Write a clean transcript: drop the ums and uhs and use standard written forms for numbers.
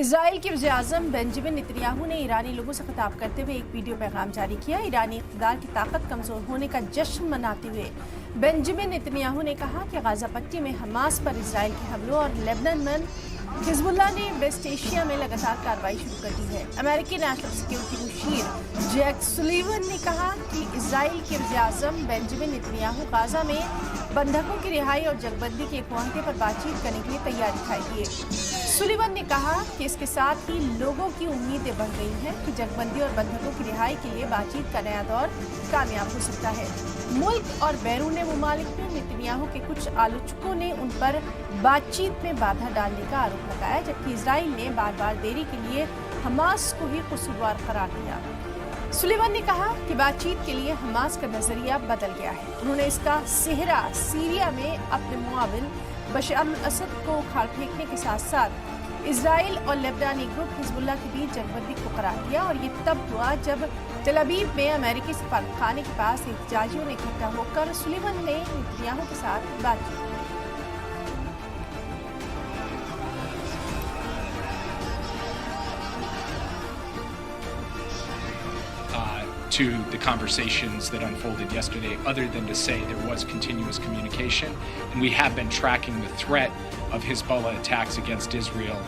اسرائیل کے وزیراعظم Benjamin Netanyahu نے ایرانی لوگوں سے خطاب کرتے ہوئے ایک ویڈیو پیغام جاری کیا۔ ایرانی اقتدار کی طاقت کمزور ہونے کا جشن مناتے ہوئے بنجمن نتنیاہو نے کہا کہ غزہ پٹی میں حماس پر اسرائیل کے حملوں اور لیبنان میں حزب اللہ نے ویسٹ ایشیا میں لگاتار کارروائی شروع کر دی ہے۔ امریکی نیشنل سیکیورٹی مشیر جیک سولیون نے کہا کہ اسرائیل کے وزیراعظم بنجمن نتنیاہو غزہ میں بندھکوں کی رہائی اور جنگ بندی کے ایک معاہدے پر بات چیت کرنے کے لیے تیار دکھائی دیے۔ سولیون نے کہا کہ اس کے ساتھ ہی لوگوں کی امیدیں بڑھ گئی ہیں کہ جنگ بندی اور بندھکوں کی رہائی کے لیے بات چیت کا نیا دور کامیاب ہو سکتا ہے۔ ملک اور بیرون ممالک میں نتنیاہو کے کچھ آلوچکوں نے ان پر بات چیت میں بادھا ڈالنے کا آروپ لگایا، جبکہ اسرائیل نے بار بار دیری کے لیے حماس کو ہی قصوروار قرار دیا۔ سولیون نے کہا کہ بات چیت کے لیے حماس کا نظریہ بدل گیا ہے۔ انہوں نے اس کا سہرا سیریا میں اپنے معاون بشار الاسد کو اکھاڑ پھینکنے کے ساتھ ساتھ اسرائیل اور لیبنانی گروپ حزب اللہ کے بیچ جنگ بندی کو قرار دیا، اور یہ تب ہوا جب تل ابیب میں امریکی سفارت خانے کے پاس احتجاجیوں نے اکٹھا ہو کر سولیون نے نتنیاہو کے ساتھ بات کی۔ To the conversations that unfolded yesterday, other than to say there was continuous communication, and we have been tracking the threat of Hezbollah attacks against Israel